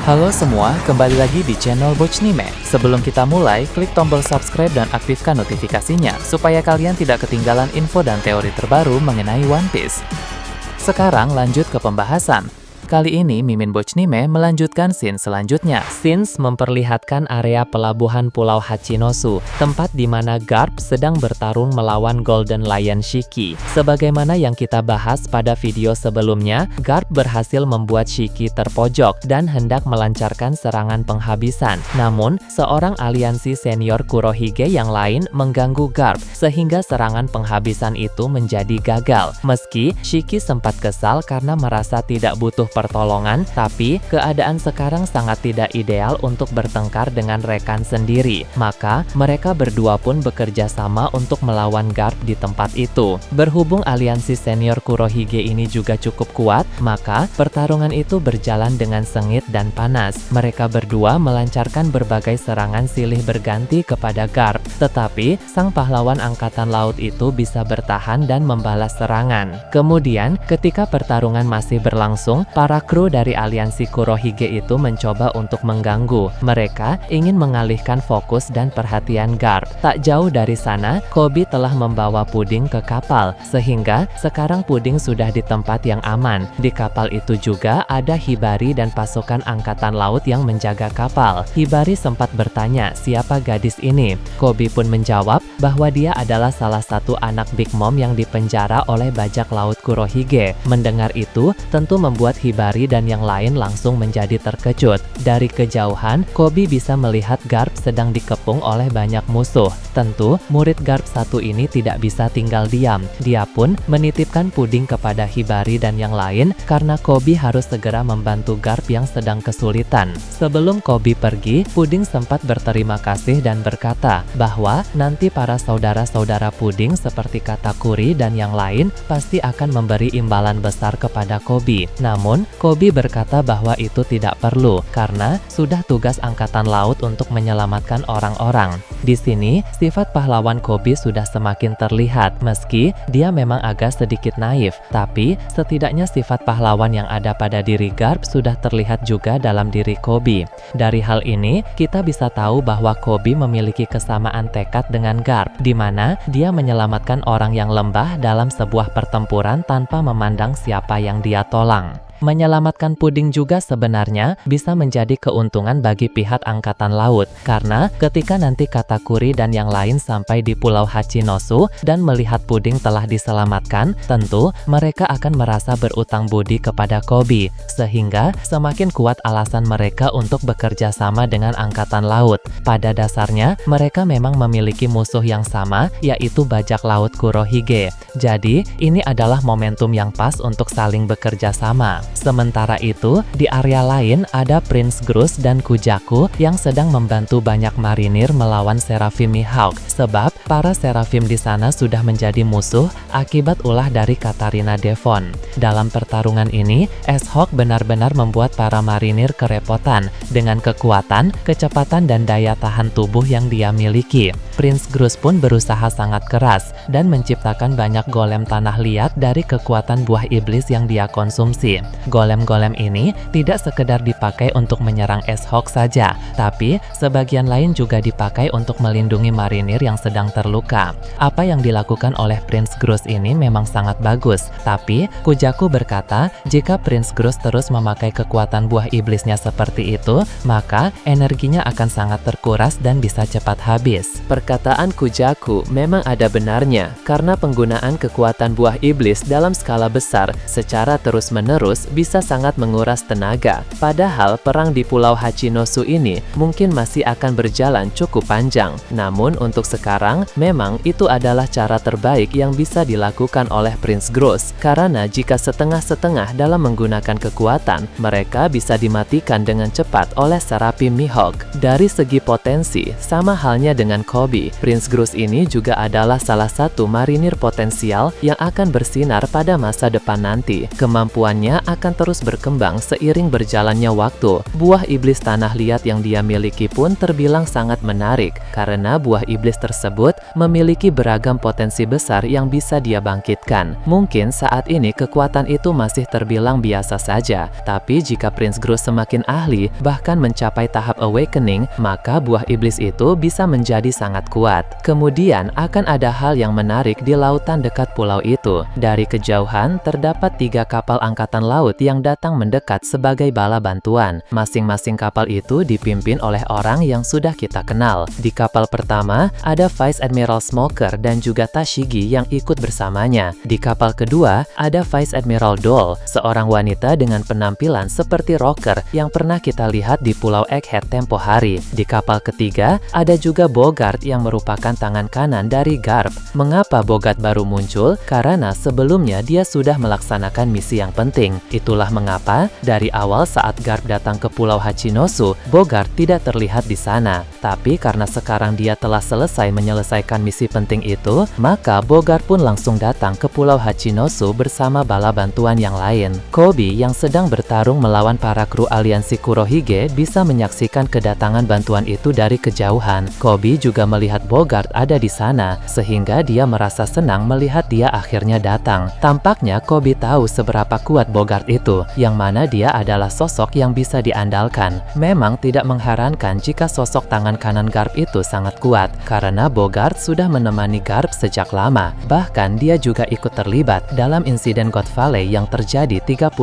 Halo semua, kembali lagi di channel Bochnime. Sebelum kita mulai, klik tombol subscribe dan aktifkan notifikasinya supaya kalian tidak ketinggalan info dan teori terbaru mengenai One Piece. Sekarang lanjut ke pembahasan. Kali ini Mimin Bochnime melanjutkan scene selanjutnya. Scenes memperlihatkan area pelabuhan Pulau Hachinosu, tempat di mana Garp sedang bertarung melawan Golden Lion Shiki. Sebagaimana yang kita bahas pada video sebelumnya, Garp berhasil membuat Shiki terpojok dan hendak melancarkan serangan penghabisan. Namun, seorang aliansi senior Kurohige yang lain mengganggu Garp, sehingga serangan penghabisan itu menjadi gagal. Meski Shiki sempat kesal karena merasa tidak butuh pertolongan, tapi keadaan sekarang sangat tidak ideal untuk bertengkar dengan rekan sendiri. Maka mereka berdua pun bekerja sama untuk melawan Garp di tempat itu. Berhubung aliansi senior Kurohige ini juga cukup kuat, maka pertarungan itu berjalan dengan sengit dan panas. Mereka berdua melancarkan berbagai serangan silih berganti kepada Garp, tetapi sang pahlawan angkatan laut itu bisa bertahan dan membalas serangan. Kemudian, ketika pertarungan masih berlangsung, para kru dari aliansi Kurohige itu mencoba untuk mengganggu. Mereka ingin mengalihkan fokus dan perhatian Garp. Tak jauh dari sana, Koby telah membawa puding ke kapal, sehingga sekarang puding sudah di tempat yang aman. Di kapal itu juga ada Hibari dan pasukan angkatan laut yang menjaga kapal. Hibari sempat bertanya siapa gadis ini. Koby pun menjawab bahwa dia adalah salah satu anak Big Mom yang dipenjara oleh bajak laut Kurohige. Mendengar itu, tentu membuat Hibari dan yang lain langsung menjadi terkejut. Dari kejauhan, Koby bisa melihat Garp sedang dikepung oleh banyak musuh. Tentu, murid Garp satu ini tidak bisa tinggal diam. Dia pun menitipkan puding kepada Hibari dan yang lain karena Koby harus segera membantu Garp yang sedang kesulitan. Sebelum Koby pergi, puding sempat berterima kasih dan berkata bahwa nanti para saudara-saudara puding seperti Katakuri dan yang lain pasti akan memberi imbalan besar kepada Koby. Namun, Koby berkata bahwa itu tidak perlu karena sudah tugas angkatan laut untuk menyelamatkan orang-orang. Di sini, sifat pahlawan Koby sudah semakin terlihat meski dia memang agak sedikit naif, tapi setidaknya sifat pahlawan yang ada pada diri Garp sudah terlihat juga dalam diri Koby. Dari hal ini, kita bisa tahu bahwa Koby memiliki kesamaan tekad dengan Garp, di mana dia menyelamatkan orang yang lemah dalam sebuah pertempuran tanpa memandang siapa yang dia tolong. Menyelamatkan puding juga sebenarnya bisa menjadi keuntungan bagi pihak angkatan laut, karena ketika nanti Katakuri dan yang lain sampai di Pulau Hachinosu dan melihat puding telah diselamatkan, tentu mereka akan merasa berutang budi kepada Koby, sehingga semakin kuat alasan mereka untuk bekerja sama dengan angkatan laut. Pada dasarnya, mereka memang memiliki musuh yang sama, yaitu bajak laut Kurohige. Jadi, ini adalah momentum yang pas untuk saling bekerja sama. Sementara itu, di area lain ada Prince Grus dan Kujaku yang sedang membantu banyak marinir melawan Seraphim Mihawk, sebab para Seraphim di sana sudah menjadi musuh akibat ulah dari Katarina Devon. Dalam pertarungan ini, S-Hawk benar-benar membuat para marinir kerepotan dengan kekuatan, kecepatan dan daya tahan tubuh yang dia miliki. Prince Grus pun berusaha sangat keras dan menciptakan banyak golem tanah liat dari kekuatan buah iblis yang dia konsumsi. Golem-golem ini tidak sekedar dipakai untuk menyerang S-Hawk saja, tapi sebagian lain juga dipakai untuk melindungi marinir yang sedang terluka. Apa yang dilakukan oleh Prince Grus ini memang sangat bagus, tapi Kujaku berkata jika Prince Grus terus memakai kekuatan buah iblisnya seperti itu, maka energinya akan sangat terkuras dan bisa cepat habis. Perkataan Kujaku memang ada benarnya, karena penggunaan kekuatan buah iblis dalam skala besar secara terus-menerus bisa sangat menguras tenaga. Padahal perang di Pulau Hachinosu ini mungkin masih akan berjalan cukup panjang. Namun untuk sekarang, memang itu adalah cara terbaik yang bisa dilakukan oleh Prince Grus. Karena jika setengah-setengah dalam menggunakan kekuatan, mereka bisa dimatikan dengan cepat oleh Seraphim Mihawk. Dari segi potensi, sama halnya dengan Koby, Prince Grus ini juga adalah salah satu marinir potensial yang akan bersinar pada masa depan nanti. Kemampuannya akan terus berkembang seiring berjalannya waktu. Buah iblis tanah liat yang dia miliki pun terbilang sangat menarik, karena buah iblis tersebut memiliki beragam potensi besar yang bisa dia bangkitkan. Mungkin saat ini kekuatan itu masih terbilang biasa saja, tapi jika Prince Groot semakin ahli, bahkan mencapai tahap awakening, maka buah iblis itu bisa menjadi sangat kuat. Kemudian akan ada hal yang menarik di lautan dekat pulau itu. Dari kejauhan terdapat 3 kapal angkatan laut yang datang mendekat sebagai bala bantuan. Masing-masing kapal itu dipimpin oleh orang yang sudah kita kenal. Di kapal pertama ada Vice Admiral Smoker dan juga Tashigi yang ikut bersamanya. Di kapal kedua ada Vice Admiral Doll, seorang wanita dengan penampilan seperti rocker yang pernah kita lihat di Pulau Egghead tempo hari. Di kapal ketiga ada juga Bogart yang merupakan tangan kanan dari Garp. Mengapa Bogart baru muncul? Karena sebelumnya dia sudah melaksanakan misi yang penting. Itulah mengapa dari awal saat Garp datang ke Pulau Hachinosu, Bogart tidak terlihat di sana. Tapi karena sekarang dia telah selesai menyelesaikan misi penting itu, maka Bogart pun langsung datang ke Pulau Hachinosu bersama bala bantuan yang lain. Koby yang sedang bertarung melawan para kru aliansi Kurohige bisa menyaksikan kedatangan bantuan itu dari kejauhan. Koby juga melihat Bogart ada di sana, sehingga dia merasa senang melihat dia akhirnya datang. Tampaknya Koby tahu seberapa kuat Bogart itu, yang mana dia adalah sosok yang bisa diandalkan. Memang tidak mengherankan jika sosok tangan kanan Garp itu sangat kuat, karena Bogart sudah menemani Garp sejak lama. Bahkan dia juga ikut terlibat dalam insiden God Valley yang terjadi 38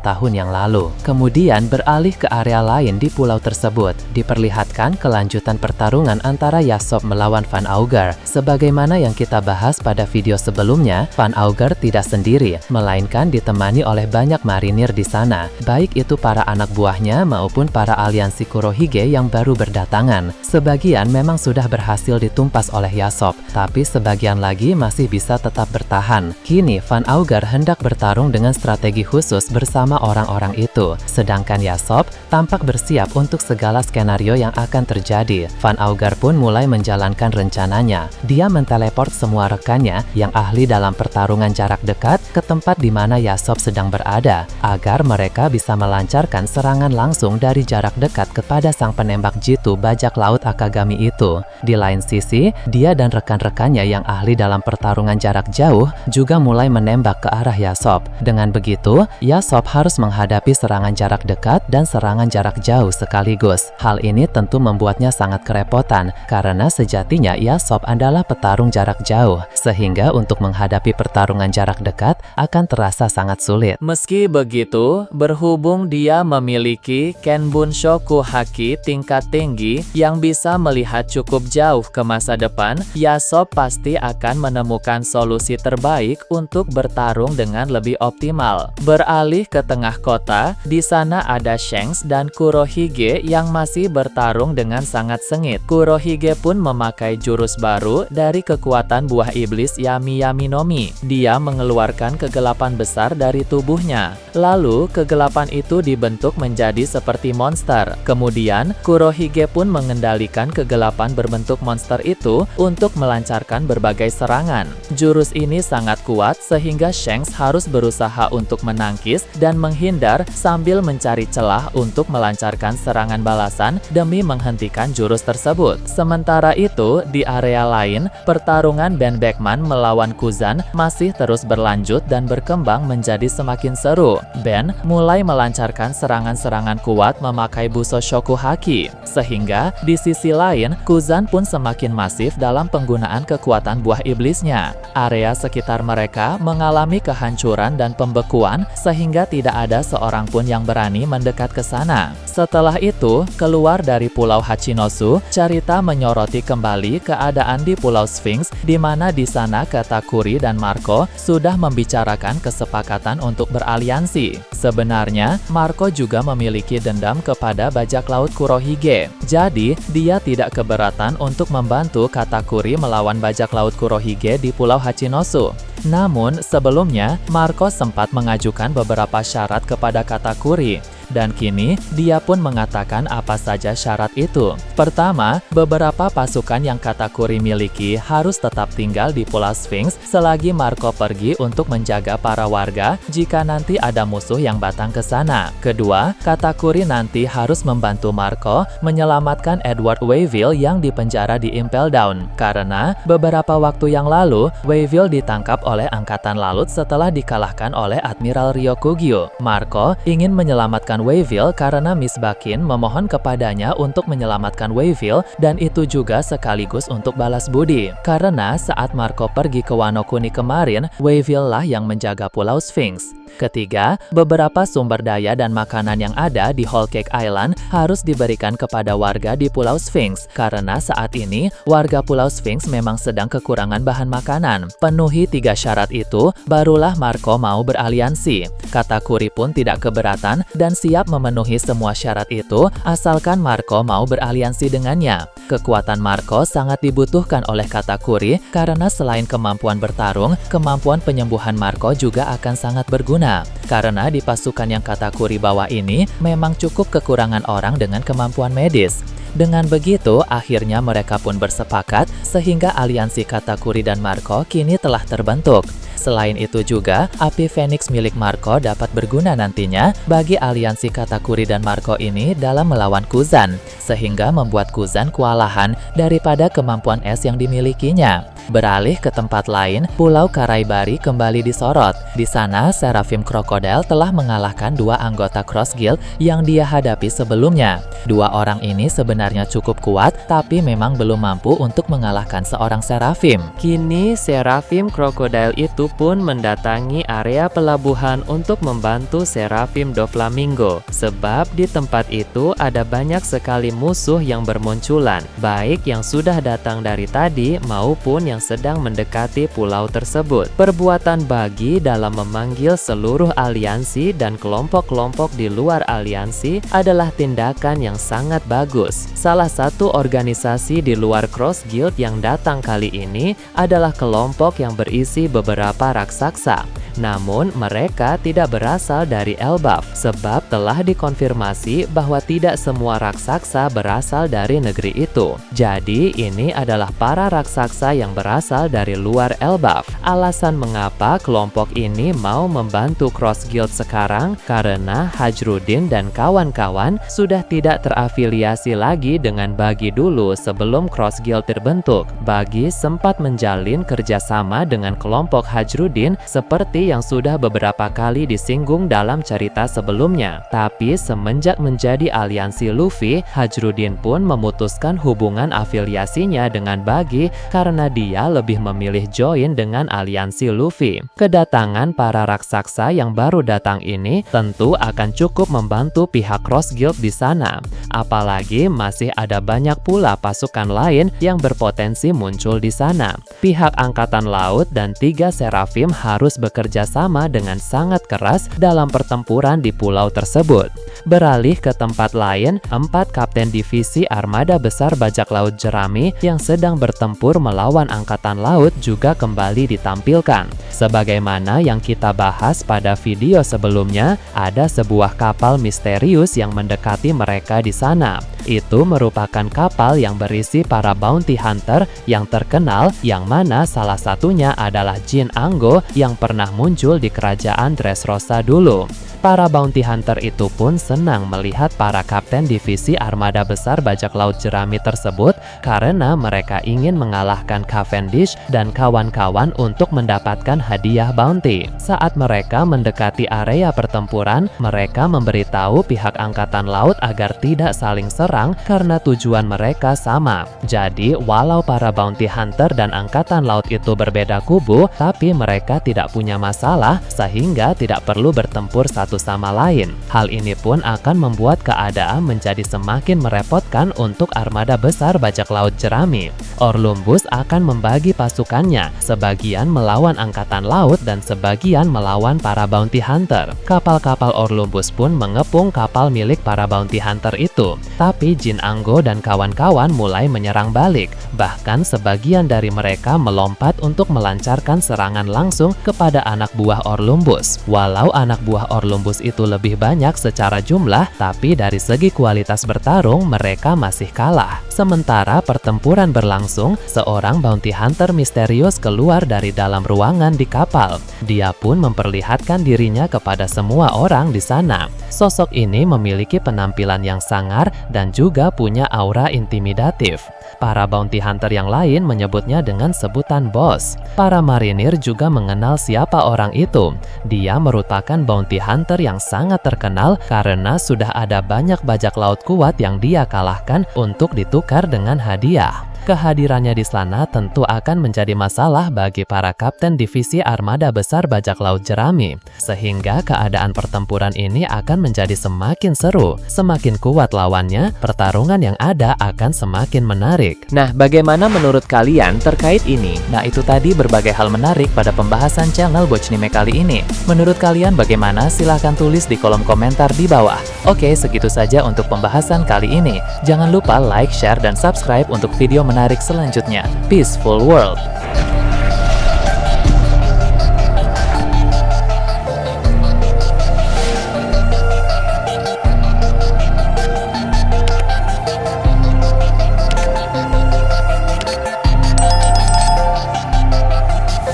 tahun yang lalu. Kemudian beralih ke area lain di pulau tersebut, diperlihatkan kelanjutan pertarungan antara Yasop melawan Van Auger. Sebagaimana yang kita bahas pada video sebelumnya, Van Auger tidak sendiri, melainkan ditemani oleh banyak marinir di sana, baik itu para anak buahnya maupun para aliansi Kurohige yang baru berdatangan. Sebagian memang sudah berhasil ditumpas oleh Yasop, tapi sebagian lagi masih bisa tetap bertahan. Kini Van Auger hendak bertarung dengan strategi khusus bersama orang-orang itu, sedangkan Yasop tampak bersiap untuk segala skenario yang akan terjadi. Van Auger pun mulai menjalankan rencananya. Dia menteleport semua rekannya yang ahli dalam pertarungan jarak dekat ke tempat di mana Yasop sedang berada, agar mereka bisa melancarkan serangan langsung dari jarak dekat kepada sang penembak jitu bajak laut Akagami itu. Di lain sisi, dia dan rekan-rekannya yang ahli dalam pertarungan jarak jauh juga mulai menembak ke arah Yasop. Dengan begitu, Yasop harus menghadapi serangan jarak dekat dan serangan jarak jauh sekaligus. Hal ini tentu membuatnya sangat kerepotan, karena sejatinya Yasop adalah petarung jarak jauh, sehingga untuk menghadapi pertarungan jarak dekat akan terasa sangat sulit. Meski begitu, berhubung dia memiliki Kenbunshoku Haki tingkat tinggi yang bisa melihat cukup jauh ke masa depan, Yasop pasti akan menemukan solusi terbaik untuk bertarung dengan lebih optimal. Beralih ke tengah kota, di sana ada Shanks dan Kurohige yang masih bertarung dengan sangat sengit. Kurohige pun memakai jurus baru dari kekuatan buah iblis Yami Yami no Mi. Dia mengeluarkan kegelapan besar dari tubuhnya. Lalu, kegelapan itu dibentuk menjadi seperti monster. Kemudian, Kurohige pun mengendalikan kegelapan berbentuk monster itu untuk melancarkan berbagai serangan. Jurus ini sangat kuat sehingga Shanks harus berusaha untuk menangkis dan menghindar sambil mencari celah untuk melancarkan serangan balasan demi menghentikan jurus tersebut. Sementara itu, di area lain, pertarungan Ben Beckman melawan Kuzan masih terus berlanjut dan berkembang menjadi semakin seru. Ben mulai melancarkan serangan-serangan kuat memakai Buso Shoku Haki, sehingga di sisi lain, Kuzan pun semakin masif dalam penggunaan kekuatan buah iblisnya. Area sekitar mereka mengalami kehancuran dan pembekuan sehingga tidak ada seorang pun yang berani mendekat ke sana. Setelah itu, keluar dari Pulau Hachinosu, cerita menyoroti kembali keadaan di Pulau Sphinx, di mana di sana Katakuri dan Marco sudah membicarakan kesepakatan untuk beraliansi. Sebenarnya, Marco juga memiliki dendam kepada bajak laut Kurohige. Jadi, dia tidak keberatan untuk membantu Katakuri melawan bajak laut Kurohige di Pulau Hachinosu. Namun, sebelumnya, Marco sempat mengajukan beberapa syarat kepada Katakuri. Dan kini, dia pun mengatakan apa saja syarat itu. Pertama, beberapa pasukan yang Katakuri miliki harus tetap tinggal di Pulau Sphinx selagi Marco pergi untuk menjaga para warga jika nanti ada musuh yang datang ke sana. Kedua, Katakuri nanti harus membantu Marco menyelamatkan Edward Wayville yang dipenjara di Impel Down. Karena beberapa waktu yang lalu, Wayville ditangkap oleh Angkatan Laut setelah dikalahkan oleh Admiral Ryokugyo. Marco ingin menyelamatkan Wayville karena Miss Bakin memohon kepadanya untuk menyelamatkan Wayville, dan itu juga sekaligus untuk balas budi. Karena saat Marco pergi ke Wano Kuni kemarin, Wayville lah yang menjaga Pulau Sphinx. Ketiga, beberapa sumber daya dan makanan yang ada di Whole Cake Island harus diberikan kepada warga di Pulau Sphinx, karena saat ini warga Pulau Sphinx memang sedang kekurangan bahan makanan. Penuhi 3 syarat itu, barulah Marco mau beraliansi. Katakuri pun tidak keberatan dan siap memenuhi semua syarat itu, asalkan Marco mau beraliansi dengannya. Kekuatan Marco sangat dibutuhkan oleh Katakuri karena selain kemampuan bertarung, kemampuan penyembuhan Marco juga akan sangat berguna. Karena di pasukan yang Katakuri bawa ini memang cukup kekurangan orang dengan kemampuan medis. Dengan begitu, akhirnya mereka pun bersepakat sehingga aliansi Katakuri dan Marco kini telah terbentuk. Selain itu juga, api Phoenix milik Marco dapat berguna nantinya bagi aliansi Katakuri dan Marco ini dalam melawan Kuzan, sehingga membuat Kuzan kewalahan daripada kemampuan es yang dimilikinya. Beralih ke tempat lain, Pulau Karaibari kembali disorot. Di sana, Seraphim Crocodile telah mengalahkan 2 anggota Cross Guild yang dia hadapi sebelumnya. 2 orang ini sebenarnya cukup kuat, tapi memang belum mampu untuk mengalahkan seorang Seraphim. Kini Seraphim Crocodile itu pun mendatangi area pelabuhan untuk membantu Seraphim Doflamingo. Sebab di tempat itu ada banyak sekali musuh yang bermunculan, baik yang sudah datang dari tadi maupun yang sedang mendekati pulau tersebut. Perbuatan Bagi dalam memanggil seluruh aliansi dan kelompok-kelompok di luar aliansi adalah tindakan yang sangat bagus. Salah satu organisasi di luar Cross Guild yang datang kali ini adalah kelompok yang berisi beberapa raksasa. Namun mereka tidak berasal dari Elbaf, sebab telah dikonfirmasi bahwa tidak semua raksasa berasal dari negeri itu. Jadi ini adalah para raksasa yang berasal dari luar Elbaf. Alasan mengapa kelompok ini mau membantu Cross Guild sekarang karena Hajrudin dan kawan-kawan sudah tidak terafiliasi lagi dengan Bagi dulu sebelum Cross Guild terbentuk. Bagi sempat menjalin kerjasama dengan kelompok Hajrudin seperti yang sudah beberapa kali disinggung dalam cerita sebelumnya. Tapi semenjak menjadi aliansi Luffy, Hajrudin pun memutuskan hubungan afiliasinya dengan Bagi karena dia lebih memilih join dengan aliansi Luffy. Kedatangan para raksasa yang baru datang ini tentu akan cukup membantu pihak Cross Guild di sana. Apalagi masih ada banyak pula pasukan lain yang berpotensi muncul di sana. Pihak Angkatan Laut dan 3 Seraphim harus bekerja sama dengan sangat keras dalam pertempuran di pulau tersebut. Beralih ke tempat lain, 4 Kapten Divisi Armada Besar Bajak Laut Jerami yang sedang bertempur melawan Angkatan Laut juga kembali ditampilkan. Sebagaimana yang kita bahas pada video sebelumnya, ada sebuah kapal misterius yang mendekati mereka di sana. Itu merupakan kapal yang berisi para bounty hunter yang terkenal, yang mana salah satunya adalah Jin Ango yang pernah muncul di kerajaan Dressrosa dulu. Para bounty hunter itu pun senang melihat para kapten divisi armada besar bajak laut jerami tersebut karena mereka ingin mengalahkan Cavendish dan kawan-kawan untuk mendapatkan hadiah bounty. Saat mereka mendekati area pertempuran, mereka memberitahu pihak angkatan laut agar tidak saling serang karena tujuan mereka sama. Jadi, walau para bounty hunter dan angkatan laut itu berbeda kubu, tapi mereka tidak punya masalah sehingga tidak perlu bertempur satu sama lain. Hal ini pun akan membuat keadaan menjadi semakin merepotkan untuk armada besar bajak laut jerami. Orlumbus akan membagi pasukannya, sebagian melawan angkatan laut dan sebagian melawan para bounty hunter. Kapal-kapal Orlumbus pun mengepung kapal milik para bounty hunter itu. Tapi Jin Ango dan kawan-kawan mulai menyerang balik. Bahkan sebagian dari mereka melompat untuk melancarkan serangan langsung kepada anak anak buah Orlumbus. Walau anak buah Orlumbus itu lebih banyak secara jumlah, tapi dari segi kualitas bertarung mereka masih kalah. Sementara pertempuran berlangsung, seorang bounty hunter misterius keluar dari dalam ruangan di kapal. Dia pun memperlihatkan dirinya kepada semua orang di sana. Sosok ini memiliki penampilan yang sangar dan juga punya aura intimidatif. Para bounty hunter yang lain menyebutnya dengan sebutan bos. Para marinir juga mengenal siapa orang itu. Dia merupakan bounty hunter yang sangat terkenal karena sudah ada banyak bajak laut kuat yang dia kalahkan untuk ditukar dengan hadiah. Kehadirannya di sana tentu akan menjadi masalah bagi para kapten divisi armada besar bajak laut jerami, sehingga keadaan pertempuran ini akan menjadi semakin seru. Semakin kuat lawannya, pertarungan yang ada akan semakin menarik. Nah, bagaimana menurut kalian terkait ini? Nah, itu tadi berbagai hal menarik pada pembahasan channel Bochnime kali ini. Menurut kalian bagaimana? Silahkan tulis di kolom komentar di bawah. Oke, segitu saja untuk pembahasan kali ini. Jangan lupa like, share, dan subscribe untuk video menarik selanjutnya. Peaceful World!